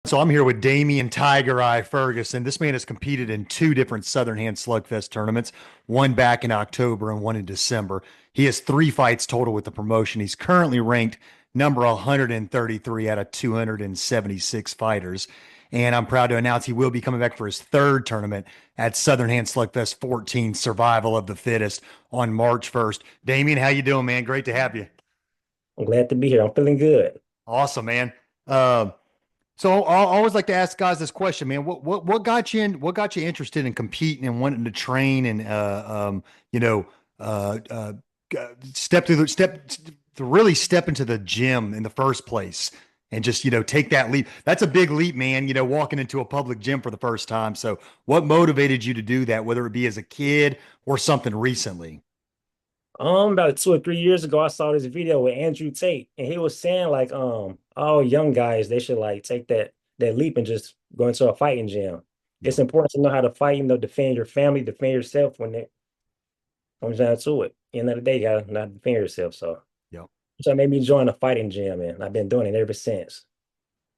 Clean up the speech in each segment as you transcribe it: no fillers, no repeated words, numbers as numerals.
So I'm here with Damion TigerEye Ferguson. This man has competed in two different Southern Hand Slugfest tournaments, one back in October and one in December. He has three fights total with the promotion. He's currently ranked number 133 out of 276 fighters. And I'm proud to announce he will be coming back for his third tournament at Southern Hand Slugfest 14 Survival of the Fittest on March 1st. Damion, how you doing, man? Great to have you. I'm glad to be here. I'm feeling good. Awesome, man. Uh, So I always like to ask guys this question, man. What got you in? What got you interested in competing and wanting to train and you know step through the step to really step into the gym in the first place and just take that leap. That's a big leap, man. Walking into a public gym for the first time. So what motivated you to do that, whether it be as a kid or something recently? About 2 or 3 years ago, I saw this video with Andrew Tate, and he was saying like, all young guys they should like take that leap and just go into a fighting gym. Yeah, It's important to know how to fight, defend your family, defend yourself when it comes down to it. At the end of the day, you gotta know how to defend yourself. yeah. So it made me join a fighting gym, and I've been doing it ever since.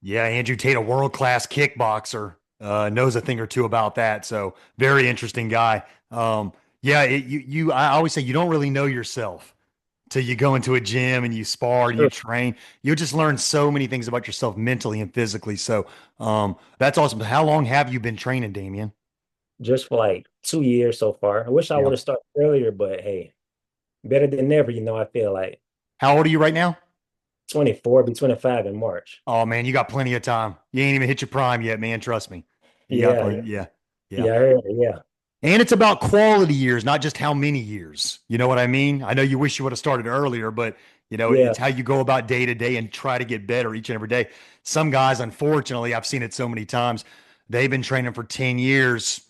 Yeah, Andrew Tate, a world-class kickboxer, knows a thing or two about that. So very interesting guy. Yeah, I always say you don't really know yourself till you go into a gym and you spar and you Sure. train. You'll just learn so many things about yourself mentally and physically. So that's awesome. How long have you been training, Damien? Just for like 2 years so far. I wish I Yeah. would have started earlier, but hey, better than never, I feel like How old are you right now? 24, be 25 in March. Oh man, you got plenty of time. You ain't even hit your prime yet, man. Trust me. You got Yeah, yeah, plenty. Yeah. Yeah. yeah, I heard it, yeah. And it's about quality years, not just how many years. You know what I mean? I know you wish you would have started earlier, but Yeah, it's how you go about day to day and try to get better each and every day. Some guys, unfortunately, I've seen it so many times. They've been training for 10 years.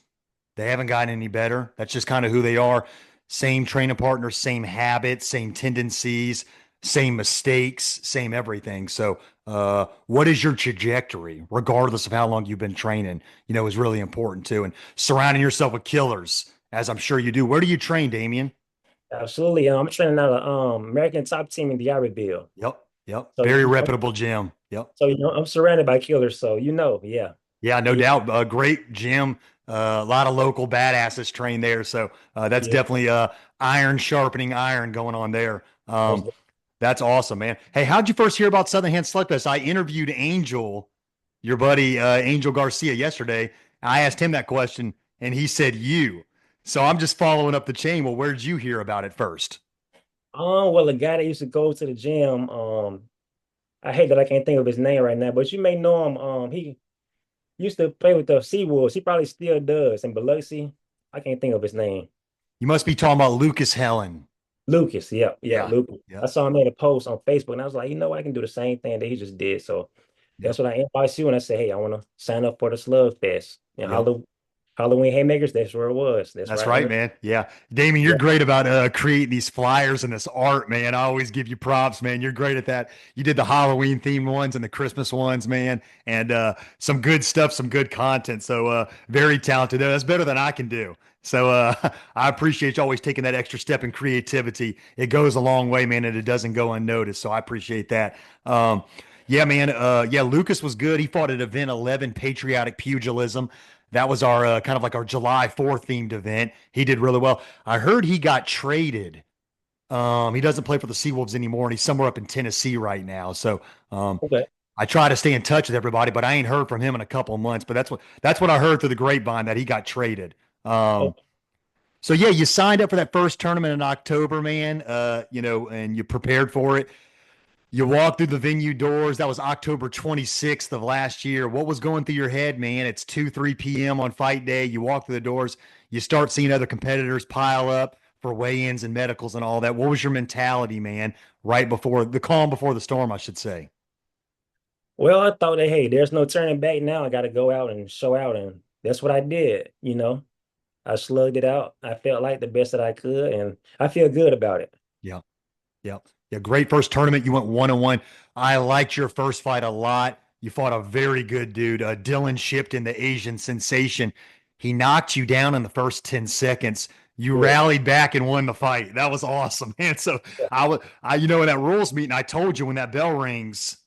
They haven't gotten any better. That's just kind of who they are. Same training partner, same habits, same tendencies, same mistakes, same everything. So, what is your trajectory, regardless of how long you've been training, is really important too. And surrounding yourself with killers, as I'm sure you do. Where do you train, Damien? absolutely. I'm training out of American top team in the Bill. Yep. Yep. So Very reputable gym. Yep. I'm surrounded by killers. So yeah, Yeah, no yeah, doubt. Great gym. A lot of local badasses train there. So that's yeah. definitely iron sharpening iron going on there. Most That's awesome, man. Hey, how'd you first hear about Southern Hand Slugfest? I interviewed Angel, your buddy Angel Garcia, yesterday. I asked him that question, and he said you. So I'm just following up the chain. Well, where did you hear about it first? well, a guy that used to go to the gym. I hate that I can't think of his name right now, but you may know him. He used to play with the Sea Wolves. He probably still does in Biloxi. I can't think of his name. You must be talking about Lucas Helen. Lucas, yeah, yeah, Yeah, Lucas. yeah, I saw him made a post on Facebook, and I was like, I can do the same thing that he just did. So yep, that's what I invite you, and I say, hey, I want to sign up for the Slug Fest. yep. Halloween Haymakers, that's where it was. That's That's right on right, the man. Yeah. Damien, you're yeah, great about creating these flyers and this art, man. I always give you props, man. You're great at that. You did the Halloween themed ones and the Christmas ones, man, and some good stuff, some good content. So very talented. That's better than I can do. So I appreciate you always taking that extra step in creativity. It goes a long way, man, and it doesn't go unnoticed. So I appreciate that. Yeah, man. Yeah, Lucas was good. He fought at Event 11, Patriotic Pugilism. That was our kind of like our July 4th themed event. He did really well. I heard he got traded. He doesn't play for the Seawolves anymore, and he's somewhere up in Tennessee right now. So okay. I try to stay in touch with everybody, but I ain't heard from him in a couple of months. But that's what I heard through the grapevine that he got traded. Oh, So yeah, you signed up for that first tournament in October, man. And you prepared for it. You walked through the venue doors. That was October 26th of last year. What was going through your head, man? It's 2, 3 p.m. on fight day. You walk through the doors. You start seeing other competitors pile up for weigh-ins and medicals and all that. What was your mentality, man, right before the calm before the storm, I should say? well, I thought that hey, there's no turning back now. I got to go out and show out, and that's what I did. I slugged it out. I felt like the best that I could, and I feel good about it. Yeah. Yeah. Yeah. Great first tournament. You went 1-1. I liked your first fight a lot. You fought a very good dude. Dylan Shipton, the Asian sensation. He knocked you down in the first 10 seconds. You Yeah. rallied back and won the fight. That was awesome, man. So Yeah. I was, in that rules meeting, I told you when that bell rings,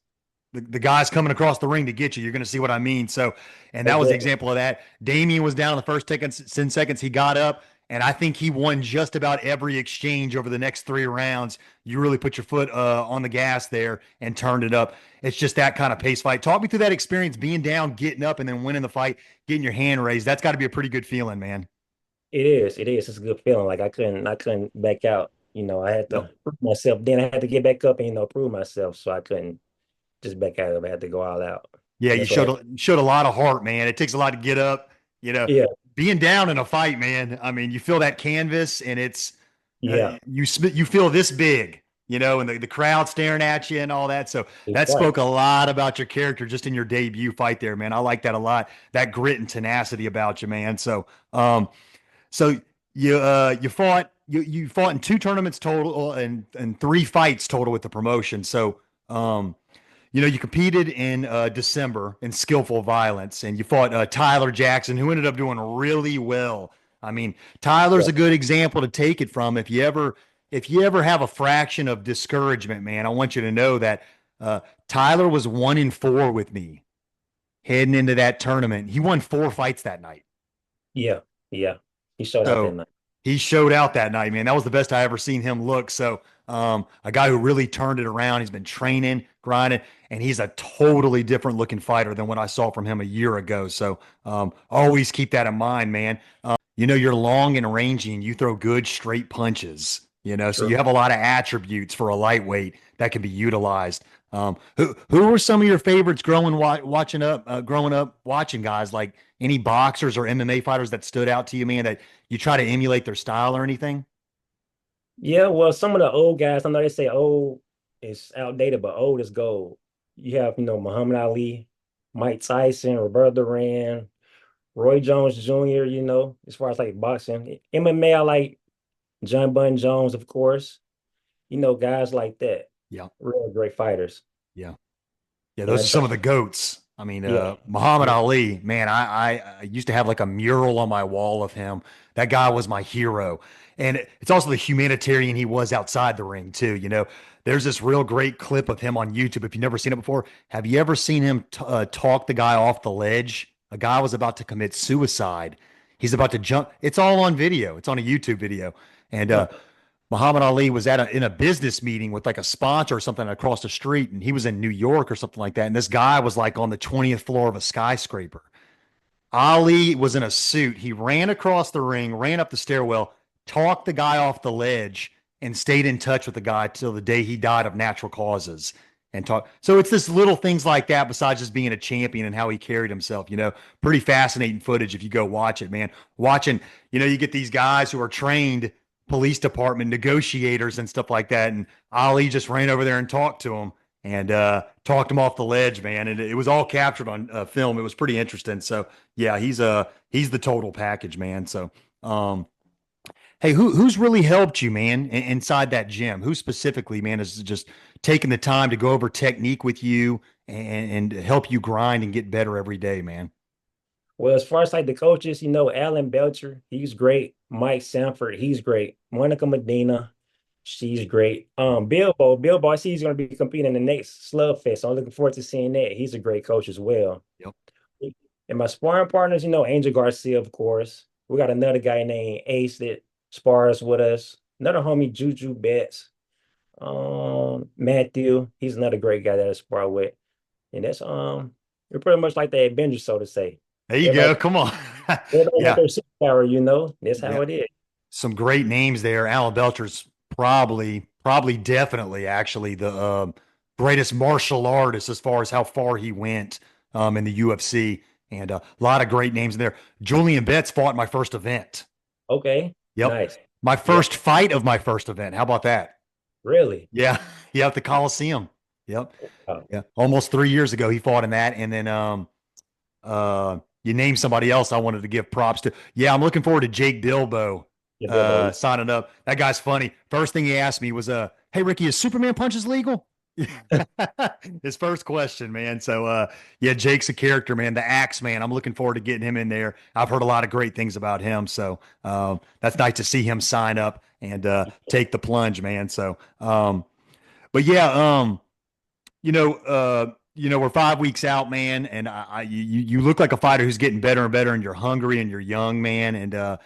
the guy's coming across the ring to get you. You're going to see what I mean. So, and that was the Exactly. example of that. Damion was down in the first 10 seconds. He got up, and I think he won just about every exchange over the next 3 rounds. You really put your foot on the gas there and turned it up. It's just that kind of pace fight. Talk me through that experience, being down, getting up, and then winning the fight, getting your hand raised. That's got to be a pretty good feeling, man. It is. It is. It's a good feeling. Like I couldn't back out. I had Yep. to prove myself. Then I had to get back up and prove myself. So I couldn't just back out of it. I had to go all out. Yeah, And you that's what I. showed a lot of heart, man. It takes a lot to get up. You know, Yeah. being down in a fight, man. I mean, you feel that canvas, and it's Yeah. you feel this big, and the crowd staring at you and all that. So It's that right. spoke a lot about your character just in your debut fight there, man. I like that a lot. That grit and tenacity about you, man. So you fought in 2 tournaments total and 3 fights total with the promotion. So you competed in December in skillful violence, and you fought Tyler Jackson, who ended up doing really well. I mean, Tyler's Yeah. a good example to take it from. If you ever have a fraction of discouragement, man, I want you to know that Tyler was 1-4 with me heading into that tournament. He won 4 fights that night. Yeah. Yeah. He showed out that So night. he showed out that night, man. That was the best I ever seen him look. So a guy who really turned it around. He's been training, grinding, and he's a totally different looking fighter than what I saw from him a year ago. So always keep that in mind, man. You're long and rangy and you throw good straight punches, so you True. have a lot of attributes for a lightweight that can be utilized. Who were some of your favorites growing up watching guys, like any boxers or MMA fighters that stood out to you, man, that you try to emulate their style or anything? Yeah. Well, some of the old guys, I know they say old is outdated, but old is gold. You have, Muhammad Ali, Mike Tyson, Roberto Duran, Roy Jones Jr., as far as like boxing. MMA, I like John Bun Jones, of course. Guys like that. Yeah, Real great fighters. yeah. Yeah, And those I are try, some of the goats. I mean, yeah, Muhammad yeah, Ali, man, I used to have like a mural on my wall of him. That guy was my hero. And it's also the humanitarian he was outside the ring, too. There's this real great clip of him on YouTube. If you've never seen it before, have you ever seen him talk the guy off the ledge? A guy was about to commit suicide. He's about to jump. It's all on video, it's on a YouTube video. And huh, Muhammad Ali was in a business meeting with like a sponsor or something across the street, and he was in New York or something like that. And this guy was like on the 20th floor of a skyscraper. Ali was in a suit. He ran across the ring, ran up the stairwell, talked the guy off the ledge, and stayed in touch with the guy till the day he died of natural causes. And talk. So it's this little things like that, besides just being a champion and how he carried himself. Pretty fascinating footage if you go watch it, man. Watching, you get these guys who are trained police department negotiators and stuff like that, and Ali just ran over there and talked to him and talked him off the ledge, man. And it was all captured on film. It was pretty interesting. So yeah, he's the total package, man. So hey, who's really helped you, man, inside that gym? Who specifically, man, is just taking the time to go over technique with you and help you grind and get better every day, man? Well, as far as like the coaches, Alan Belcher, he's great. Mike Sanford, he's great. Monica Medina, she's great. Bilbo, I see he's going to be competing in the next Slugfest. So I'm looking forward to seeing that. He's a great coach as well. Yep. And my sparring partners, Angel Garcia, of course. We got another guy named Ace that spars with us. Another homie, Juju Betts. Matthew, he's another great guy that I spar with. And that's we're pretty much like the Avengers, so to say. There you Everybody, go. Come on. everybody got Yeah. their superpower. That's Yeah. how it is. Some great names there. Alan Belcher's probably, definitely, actually the greatest martial artist as far as how far he went in the UFC, and a lot of great names in there. Julian Betts fought my first event. Okay. Yep, Nice. my Yeah. first fight of my first event. How about that? Really? Yeah, yeah, at the Coliseum. Yep, Wow. yeah, almost 3 years ago he fought in that, and then you name somebody else I wanted to give props to. Yeah, I'm looking forward to Jake Bilbo Yeah, Bilbo. Yeah. signing up. That guy's funny. First thing he asked me was, "Hey Ricky, is Superman punches legal?" His first question, man. So, yeah, Jake's a character, man. The Axe Man. I'm looking forward to getting him in there. I've heard a lot of great things about him. So, that's nice to see him sign up and take the plunge, man. So, but yeah, we're 5 weeks out, man, and you look like a fighter who's getting better and better, and you're hungry and you're young, man. And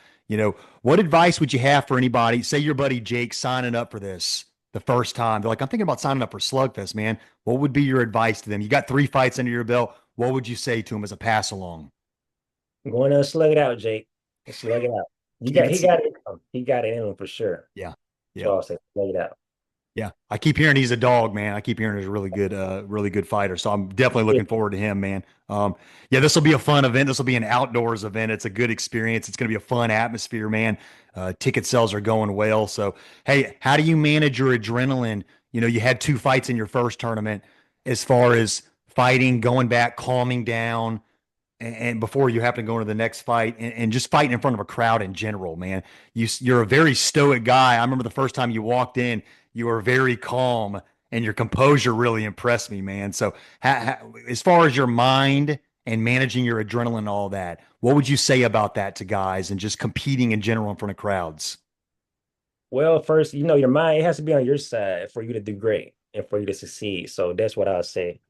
what advice would you have for anybody? Say your buddy Jake signing up for this the first time. They're like, I'm thinking about signing up for Slugfest, man. What would be your advice to them? You got 3 fights under your belt. What would you say to him as a pass along? I'm going to slug it out, Jake. Slug it out. Keep it. He got it. He got it in him for sure. Yeah, So yeah. I'll say slug it out. Yeah, I keep hearing he's a dog, man. I keep hearing he's a really good fighter. So I'm definitely Yeah. looking forward to him, man. Yeah, this will be a fun event. This will be an outdoors event. It's a good experience. It's going to be a fun atmosphere, man. Ticket sales are going well. So, hey, how do you manage your adrenaline? You had 2 fights in your first tournament. As far as fighting, going back, calming down, and before you happen to go into the next fight, and just fighting in front of a crowd in general, man. You're a very stoic guy. I remember the first time you walked in, you were very calm, and your composure really impressed me, man. So, as far as your mind and managing your adrenaline and all that, what would you say about that to guys and just competing in general in front of crowds? Well, first, your mind, it has to be on your side for you to do great and for you to succeed. So that's what I'll say.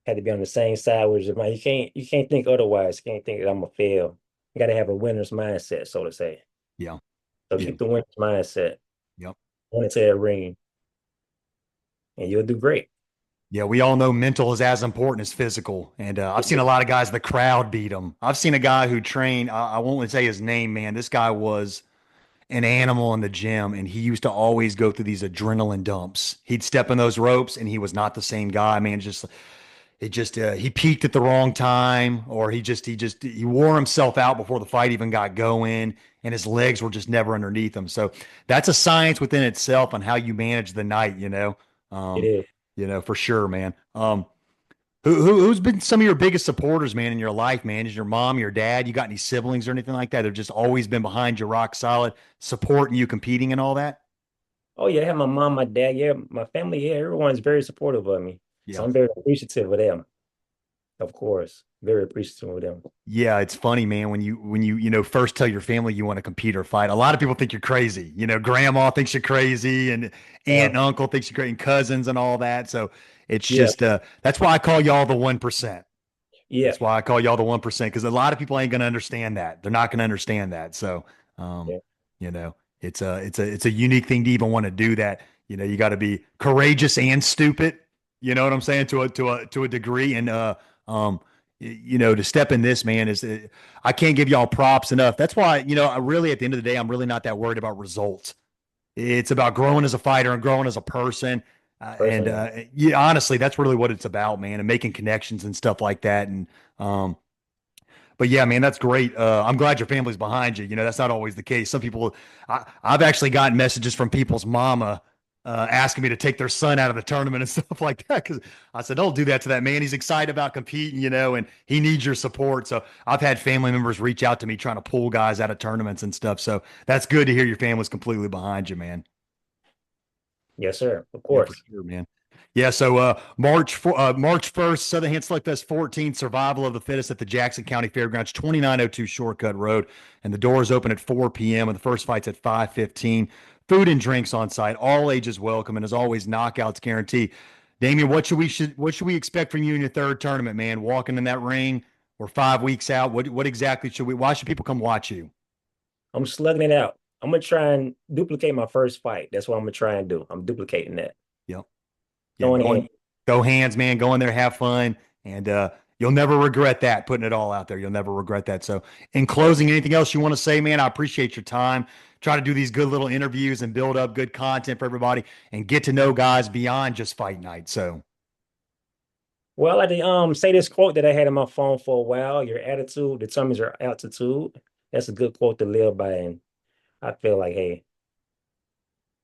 Had to be on the same side with your mind. You can't think otherwise. You can't think that I'm gonna fail. You gotta have a winner's mindset, so to say. Yeah, So yeah, keep the winner's mindset. yep. Went into that ring, and you'll do great. Yeah, we all know mental is as important as physical. And I've seen a lot of guys, the crowd beat them. I've seen a guy who trained, I won't say his name, man. This guy was an animal in the gym, and he used to always go through these adrenaline dumps. He'd step in those ropes, and he was not the same guy, man. He peaked at the wrong time, or he wore himself out before the fight even got going, and his legs were just never underneath him. So that's a science within itself on how you manage the night, It um, is. for sure, man. Who's been some of your biggest supporters, man, in your life, man? Is your mom, your dad? You got any siblings or anything like that? They've just always been behind you, rock solid, supporting you, competing, and all that. Oh yeah, I have my mom, my dad, yeah, my family, yeah, everyone's very supportive of me. So Yeah. I'm very appreciative of them, of course. Very appreciative of them. Yeah, it's funny, man, when you first tell your family you want to compete or fight. A lot of people think you're crazy. Grandma thinks you're crazy, and aunt Uh, and uncle thinks you're crazy, and cousins and all that. So it's yeah, just that's why I call y'all the 1%. yeah, That's why I call y'all the 1% because a lot of people ain't going to understand that. They're not going to understand that. So, um, yeah, you know, it's a unique thing to even want to do that. You got to be courageous and stupid. You know what I'm saying to a degree, and to step in this, man, I can't give y'all props enough. That's why I really at the end of the day, I'm really not that worried about results. It's about growing as a fighter and growing as a person. And personally. yeah, honestly, that's really what it's about, man, and making connections and stuff like that. And but yeah, man, that's great. I'm glad your family's behind you. That's not always the case. Some people, I've actually gotten messages from people's mama asking me to take their son out of the tournament and stuff like that. Because I said, don't do that to that man. He's excited about competing, and he needs your support. So I've had family members reach out to me trying to pull guys out of tournaments and stuff. So that's good to hear your family's completely behind you, man. Yes, sir. Of Yeah, for course. sure, man. Yeah, so March 1st, Southern Hand Slugfest 14, Survival of the Fittest at the Jackson County Fairgrounds, 2902 Shortcut Road. And the doors open at 4 p.m. and the first fight's at 5:15. Food and drinks on site, all ages welcome, and as always, knockouts guarantee. Damion, what should we expect from you in your third tournament, man? Walking in that ring, we're 5 weeks out. What exactly why should people come watch you? I'm slugging it out. I'm gonna try and duplicate my first fight. That's what I'm gonna try and do. I'm duplicating that. Yep. Yeah, Throwing in. go hands, man. Go in there, have fun, and you'll never regret that. Putting it all out there, you'll never regret that. So, in closing, anything else you want to say, man? I appreciate your time. Try to do these good little interviews and build up good content for everybody, and get to know guys beyond just fight night. So, Well, I did say this quote that I had in my phone for a while. Your attitude determines your altitude. That's a good quote to live by, and I feel like, hey,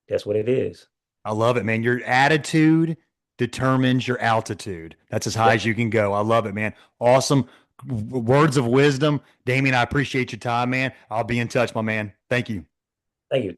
that's what it is. I love it, man. Your attitude determines your altitude. That's as high Yep. as you can go. I love it, man. Awesome words of wisdom, Damien. I appreciate your time, man. I'll be in touch, my man. Thank you. Thank you.